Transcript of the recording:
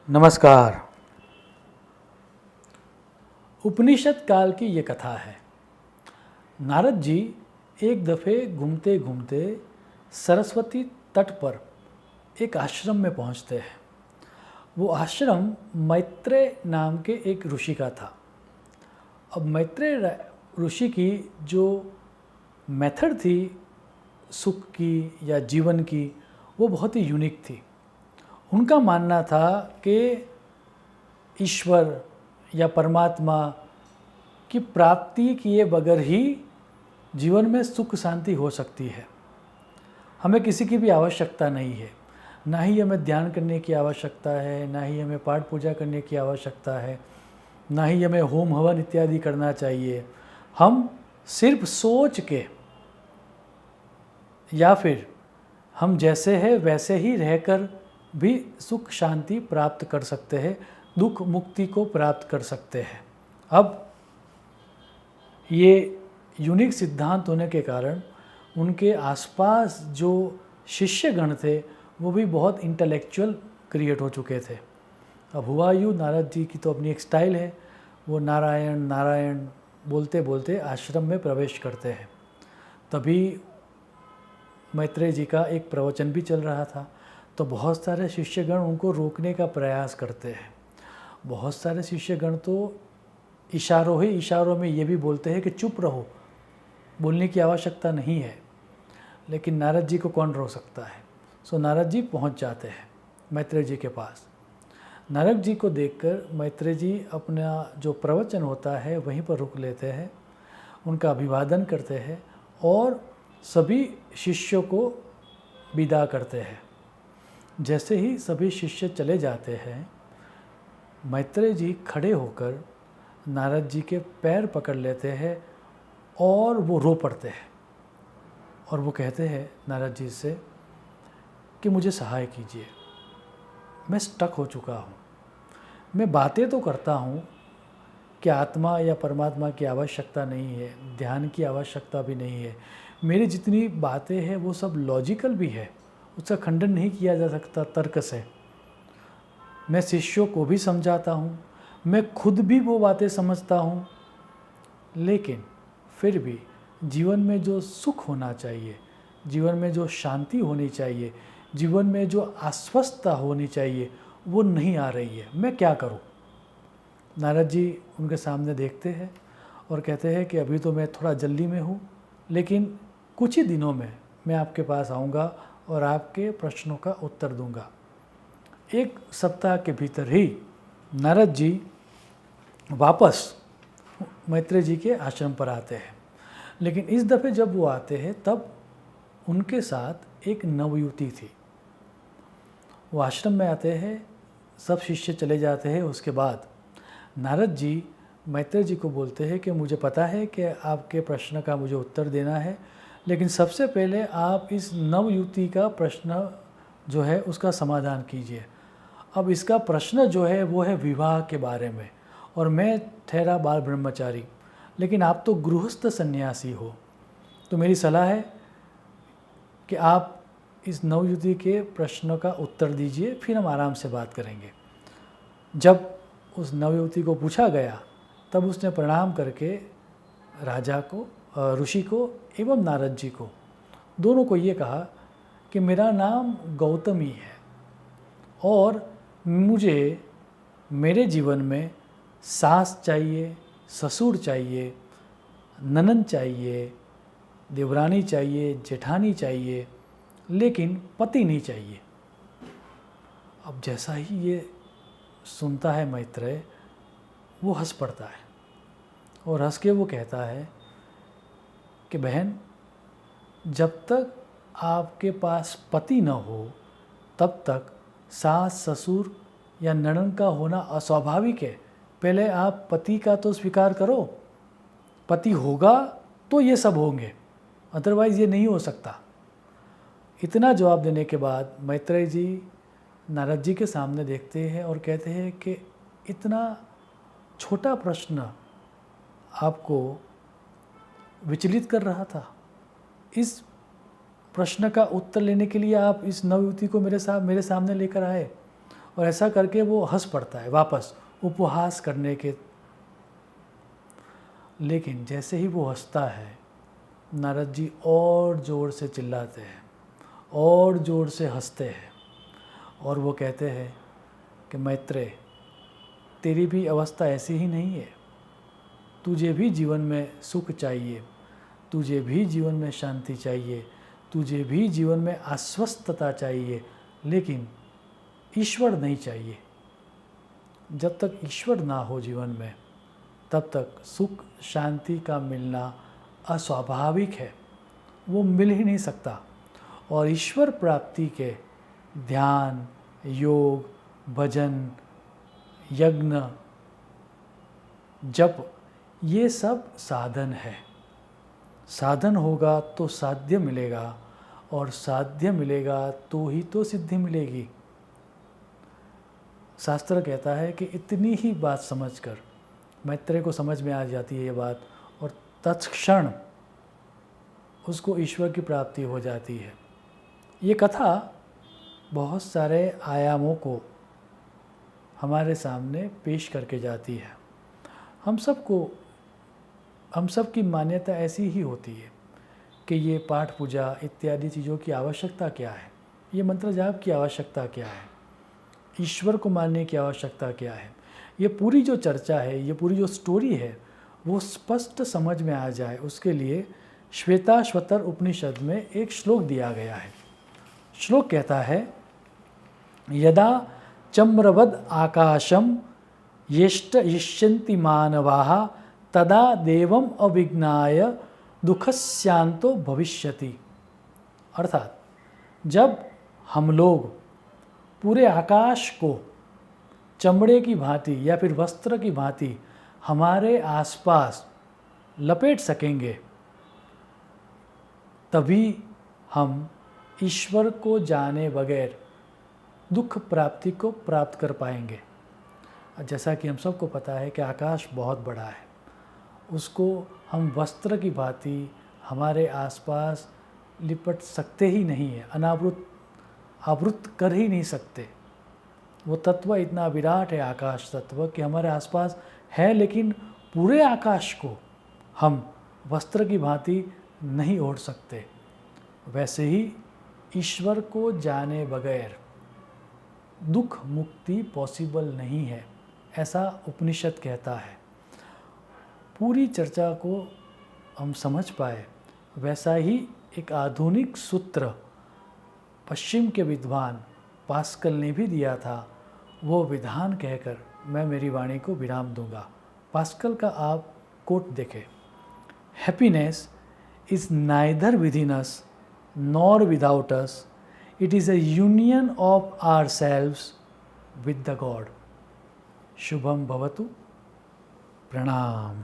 नमस्कार। उपनिषद काल की ये कथा है। नारद जी एक दफ़े घूमते घूमते सरस्वती तट पर एक आश्रम में पहुंचते हैं। वो आश्रम मैत्रेय नाम के एक ऋषि का था। अब मैत्रेय ऋषि की जो मेथड थी सुख की या जीवन की, वो बहुत ही यूनिक थी। उनका मानना था कि ईश्वर या परमात्मा की प्राप्ति किए बगैर ही जीवन में सुख शांति हो सकती है। हमें किसी की भी आवश्यकता नहीं है, ना ही हमें ध्यान करने की आवश्यकता है, ना ही हमें पाठ पूजा करने की आवश्यकता है, ना ही हमें होम हवन इत्यादि करना चाहिए। हम सिर्फ सोच के या फिर हम जैसे हैं वैसे ही रहकर भी सुख शांति प्राप्त कर सकते हैं, दुख मुक्ति को प्राप्त कर सकते हैं। अब ये यूनिक सिद्धांत होने के कारण उनके आसपास जो शिष्यगण थे वो भी बहुत इंटेलेक्चुअल क्रिएट हो चुके थे। अब हुआ यूँ, नारद जी की तो अपनी एक स्टाइल है, वो नारायण नारायण बोलते बोलते आश्रम में प्रवेश करते हैं। तभी मैत्रेय जी का एक प्रवचन भी चल रहा था, तो बहुत सारे शिष्यगण उनको रोकने का प्रयास करते हैं। बहुत सारे शिष्यगण तो इशारों में ये भी बोलते हैं कि चुप रहो, बोलने की आवश्यकता नहीं है। लेकिन नारद जी को कौन रोक सकता है। सो नारद जी पहुंच जाते हैं मैत्रेय जी के पास। नारद जी को देखकर मैत्रेय जी अपना जो प्रवचन होता है वहीं पर रुक लेते हैं, उनका अभिवादन करते हैं और सभी शिष्यों को विदा करते हैं। जैसे ही सभी शिष्य चले जाते हैं, मैत्रेय जी खड़े होकर नारद जी के पैर पकड़ लेते हैं और वो रो पड़ते हैं। और वो कहते हैं नारद जी से कि मुझे सहाय कीजिए, मैं स्टक हो चुका हूँ। मैं बातें तो करता हूँ कि आत्मा या परमात्मा की आवश्यकता नहीं है, ध्यान की आवश्यकता भी नहीं है। मेरी जितनी बातें हैं वो सब लॉजिकल भी है, उसका खंडन नहीं किया जा सकता तर्क से। मैं शिष्यों को भी समझाता हूँ, मैं खुद भी वो बातें समझता हूँ, लेकिन फिर भी जीवन में जो सुख होना चाहिए, जीवन में जो शांति होनी चाहिए, जीवन में जो आश्वस्तता होनी चाहिए, वो नहीं आ रही है। मैं क्या करूँ। नारद जी उनके सामने देखते हैं और कहते हैं कि अभी तो मैं थोड़ा जल्दी में हूँ, लेकिन कुछ ही दिनों में मैं आपके पास आऊँगा और आपके प्रश्नों का उत्तर दूँगा। एक सप्ताह के भीतर ही नारद जी वापस मैत्रेय जी के आश्रम पर आते हैं। लेकिन इस दफ़े जब वो आते हैं तब उनके साथ एक नवयुवती थी। वो आश्रम में आते हैं, सब शिष्य चले जाते हैं। उसके बाद नारद जी मैत्रेय जी को बोलते हैं कि मुझे पता है कि आपके प्रश्न का मुझे उत्तर देना है, लेकिन सबसे पहले आप इस नवयुवती का प्रश्न जो है उसका समाधान कीजिए। अब इसका प्रश्न जो है वो है विवाह के बारे में, और मैं ठहरा बाल ब्रह्मचारी, लेकिन आप तो गृहस्थ सन्यासी हो। तो मेरी सलाह है कि आप इस नवयुवती के प्रश्न का उत्तर दीजिए, फिर हम आराम से बात करेंगे। जब उस नवयुवती को पूछा गया तब उसने प्रणाम करके राजा को, ऋषि को एवं नारद जी को, दोनों को ये कहा कि मेरा नाम गौतमी है और मुझे मेरे जीवन में सास चाहिए, ससुर चाहिए, ननद चाहिए, देवरानी चाहिए, जेठानी चाहिए, लेकिन पति नहीं चाहिए। अब जैसा ही ये सुनता है मैत्रेय, वो हंस पड़ता है और हंस के वो कहता है कि बहन, जब तक आपके पास पति न हो तब तक सास ससुर या ननद का होना अस्वाभाविक है। पहले आप पति का तो स्वीकार करो, पति होगा तो ये सब होंगे, अदरवाइज़ ये नहीं हो सकता। इतना जवाब देने के बाद मैत्रेय जी नारद जी के सामने देखते हैं और कहते हैं कि इतना छोटा प्रश्न आपको विचलित कर रहा था, इस प्रश्न का उत्तर लेने के लिए आप इस नवयुवती को मेरे सामने लेकर आए और ऐसा करके वो हंस पड़ता है वापस उपहास करने के। लेकिन जैसे ही वो हंसता है, नारद जी और ज़ोर से चिल्लाते हैं और ज़ोर से हंसते हैं और वो कहते हैं कि मैत्रेय, तेरी भी अवस्था ऐसी ही नहीं है। तुझे भी जीवन में सुख चाहिए, तुझे भी जीवन में शांति चाहिए, तुझे भी जीवन में आश्वस्तता चाहिए, लेकिन ईश्वर नहीं चाहिए। जब तक ईश्वर ना हो जीवन में, तब तक सुख शांति का मिलना अस्वाभाविक है, वो मिल ही नहीं सकता। और ईश्वर प्राप्ति के ध्यान, योग, भजन, यज्ञ, जप, ये सब साधन है। साधन होगा तो साध्य मिलेगा, और साध्य मिलेगा तो ही तो सिद्धि मिलेगी। शास्त्र कहता है कि इतनी ही बात समझकर मैत्रेय को समझ में आ जाती है ये बात, और तत्क्षण उसको ईश्वर की प्राप्ति हो जाती है। ये कथा बहुत सारे आयामों को हमारे सामने पेश करके जाती है। हम सब की मान्यता ऐसी ही होती है कि ये पाठ पूजा इत्यादि चीज़ों की आवश्यकता क्या है, ये मंत्र जाप की आवश्यकता क्या है, ईश्वर को मानने की आवश्यकता क्या है। ये पूरी जो चर्चा है, ये पूरी जो स्टोरी है, वो स्पष्ट समझ में आ जाए, उसके लिए श्वेताश्वतर उपनिषद में एक श्लोक दिया गया है। श्लोक कहता है, यदा चम्रवद आकाशम यिष्यन्ति मानवाः तदा देवम अविज्ञाय दुःखस्यान्तो भविष्यति। अर्थात जब हम लोग पूरे आकाश को चमड़े की भांति या फिर वस्त्र की भांति हमारे आसपास लपेट सकेंगे, तभी हम ईश्वर को जाने बगैर दुख प्राप्ति को प्राप्त कर पाएंगे। जैसा कि हम सबको पता है कि आकाश बहुत बड़ा है, उसको हम वस्त्र की भांति हमारे आसपास लिपट सकते ही नहीं है, आवृत कर ही नहीं सकते। वो तत्व इतना विराट है आकाश तत्व कि हमारे आसपास है, लेकिन पूरे आकाश को हम वस्त्र की भांति नहीं ओढ़ सकते। वैसे ही ईश्वर को जाने बगैर दुख मुक्ति पॉसिबल नहीं है, ऐसा उपनिषद कहता है। पूरी चर्चा को हम समझ पाए, वैसा ही एक आधुनिक सूत्र पश्चिम के विद्वान पास्कल ने भी दिया था। वो विधान कहकर मैं मेरी वाणी को विराम दूंगा। पास्कल का आप कोट देखें, happiness is neither within us nor without us, it is a union of ourselves with the god. शुभम भवतु। प्रणाम।